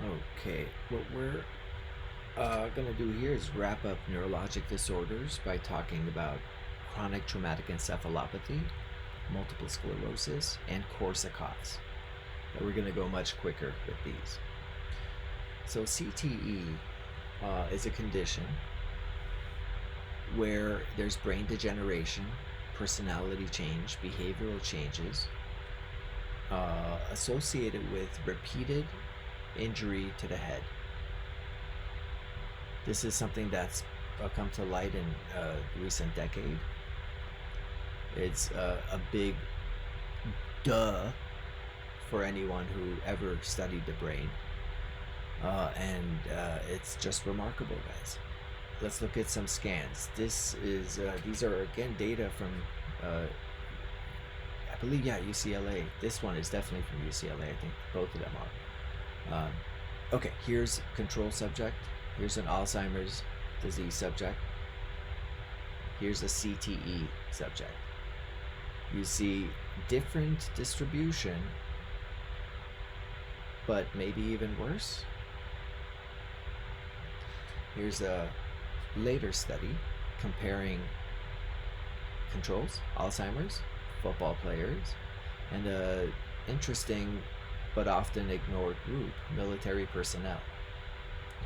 Okay, what we're going to do here is wrap up neurologic disorders by talking about chronic traumatic encephalopathy, multiple sclerosis, and Korsakoffs. But we're going to go much quicker with these. So, CTE is a condition where there's brain degeneration, personality change, behavioral changes associated with repeated injury to the head. This is something that's come to light in recent decade. It's a big duh for anyone who ever studied the brain. And it's just remarkable, guys. Let's look at some scans. These are again data from I believe, yeah, UCLA. This one is definitely from UCLA. I think both of them are. Okay, here's control subject. Here's an Alzheimer's disease subject. Here's a CTE subject. You see different distribution, but maybe even worse. Here's a later study comparing controls, Alzheimer's, football players, and a interesting but often ignored group, military personnel.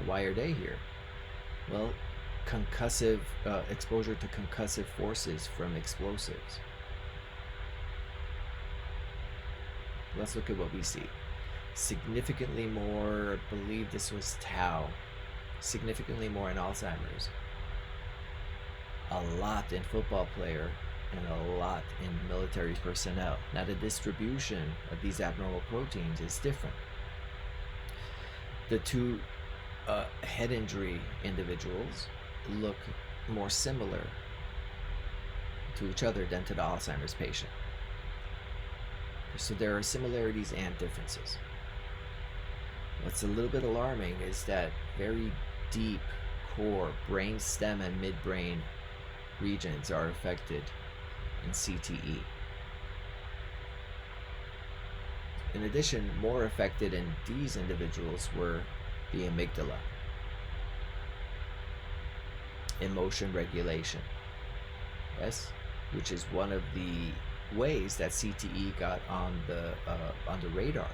Why are they here? Well, concussive exposure to concussive forces from explosives. Let's look at what we see. Significantly more, I believe this was tau, significantly more in Alzheimer's, a lot in football player, and a lot in military personnel. Now the distribution of these abnormal proteins is different. The two head injury individuals look more similar to each other than to the Alzheimer's patient. So there are similarities and differences. What's a little bit alarming is that very deep core brain stem and midbrain regions are affected in CTE. In addition, more affected in these individuals were the amygdala, emotion regulation, yes, which is one of the ways that CTE got on the radar,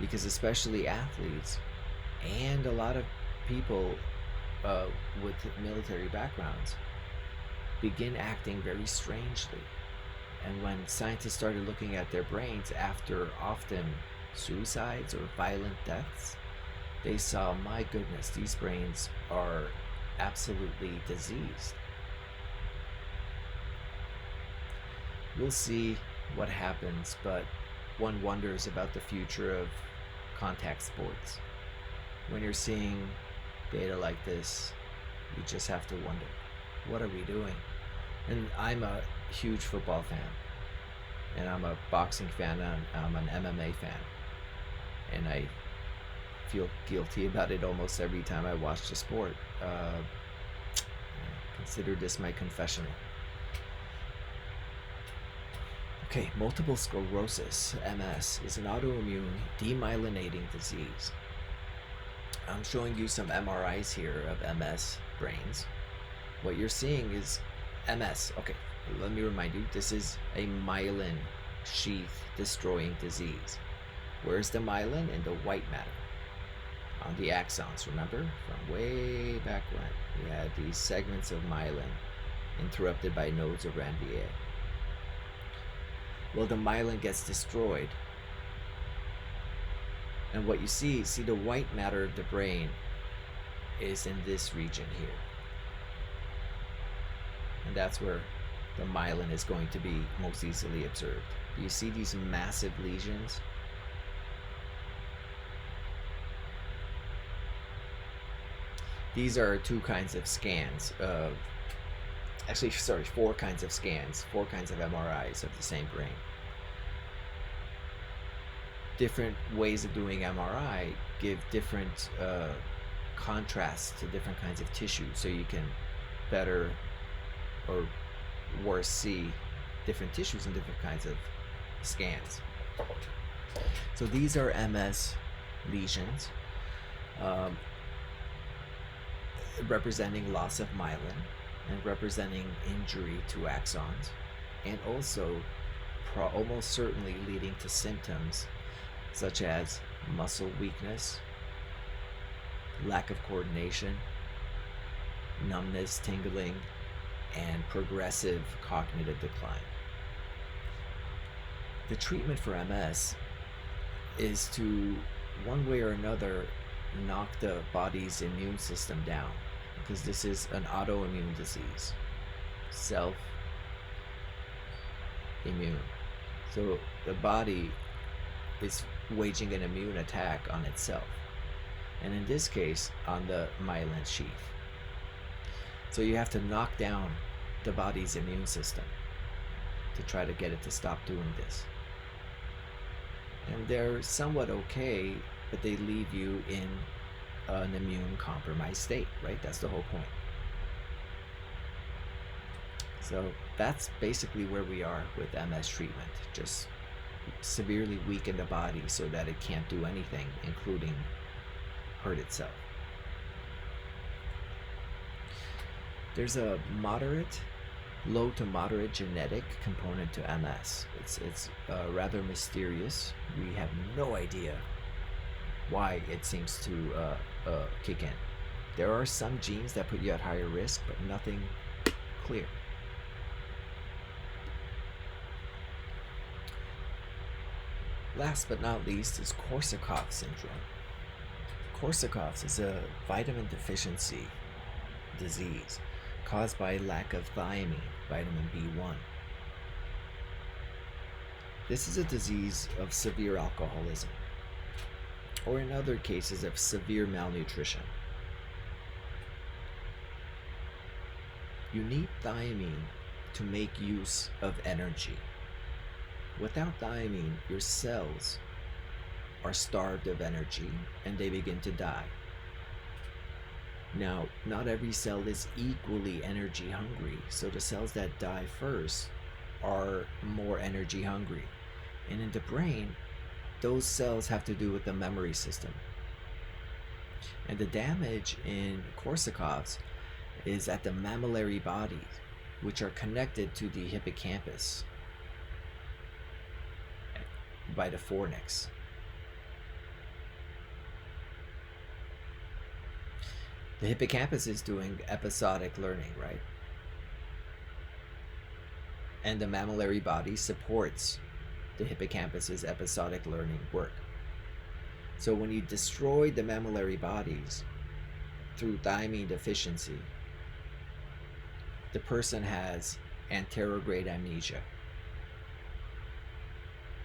because especially athletes and a lot of people with military backgrounds begin acting very strangely. And when scientists started looking at their brains after often suicides or violent deaths, they saw, my goodness, these brains are absolutely diseased. We'll see what happens, but one wonders about the future of contact sports. When you're seeing data like this, you just have to wonder, what are we doing? And I'm a huge football fan, and I'm a boxing fan, and I'm an MMA fan, and I feel guilty about it almost every time I watch the sport. Consider this my confessional. Okay, multiple sclerosis, MS, is an autoimmune demyelinating disease. I'm showing you some MRIs here of MS brains. What you're seeing is MS. Okay, let me remind you, this is a myelin sheath destroying disease. Where's the myelin? In the white matter, on the axons. Remember from way back when we had these segments of myelin interrupted by nodes of Ranvier. Well, the myelin gets destroyed, and what you see the white matter of the brain is in this region here, and that's where the myelin is going to be most easily observed. Do you see these massive lesions? These are two kinds of scans of, actually, sorry, four kinds of scans, four kinds of MRIs of the same brain. Different ways of doing MRI give different contrasts to different kinds of tissue, so you can better or worse see different tissues in different kinds of scans. So these are MS lesions. um, representing loss of myelin and representing injury to axons, and also almost certainly leading to symptoms such as muscle weakness, lack of coordination, numbness, tingling, and progressive cognitive decline. The treatment for MS is to, one way or another, knock the body's immune system down, because this is an autoimmune disease, self immune. So the body is waging an immune attack on itself, and in this case on the myelin sheath. So you have to knock down the body's immune system to try to get it to stop doing this. And they're somewhat okay, but they leave you in an immune compromised state, right? That's the whole point. So that's basically where we are with MS treatment. Just severely weaken the body so that it can't do anything, including hurt itself. There's a low to moderate genetic component to MS. It's rather mysterious. We have no idea why it seems to kick in. There are some genes that put you at higher risk, but nothing clear. Last but not least is Korsakoffs syndrome. Korsakoffs is a vitamin deficiency disease caused by lack of thiamine, vitamin B1. This is a disease of severe alcoholism, or in other cases of severe malnutrition. You need thiamine to make use of energy. Without thiamine, your cells are starved of energy and they begin to die. Now, not every cell is equally energy hungry, so the cells that die first are more energy hungry. And in the brain, those cells have to do with the memory system. And the damage in Korsakoffs is at the mammillary bodies, which are connected to the hippocampus by the fornix. The hippocampus is doing episodic learning, right? And the mammillary body supports the hippocampus's episodic learning work. So when you destroy the mammillary bodies through thiamine deficiency, the person has anterograde amnesia,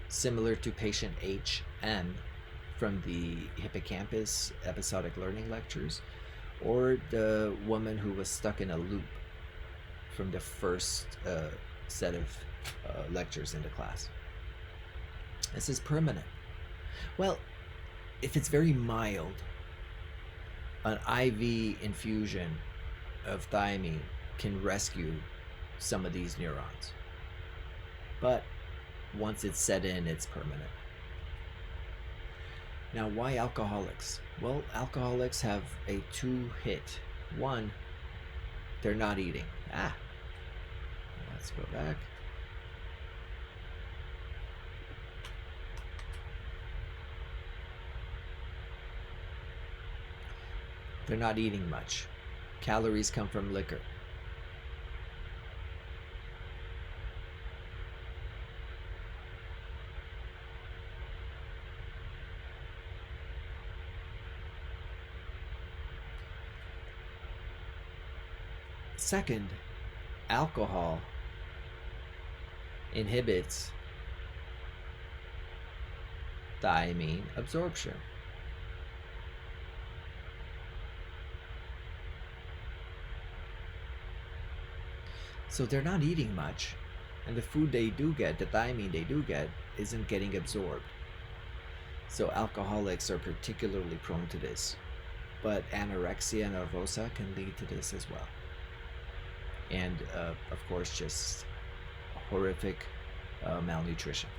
similar to patient HM from the hippocampus episodic learning lectures, or the woman who was stuck in a loop from the first set of lectures in the class. This is permanent. Well, if it's very mild, an IV infusion of thiamine can rescue some of these neurons. But once it's set in, it's permanent. Now, why alcoholics? Well, alcoholics have a two-hit. One, they're not eating. Let's go back. They're not eating much. Calories come from liquor. Second, alcohol inhibits thiamine absorption. So they're not eating much, and the food they do get, the thiamine they do get, isn't getting absorbed. So alcoholics are particularly prone to this, but anorexia nervosa can lead to this as well. And of course, just horrific malnutrition.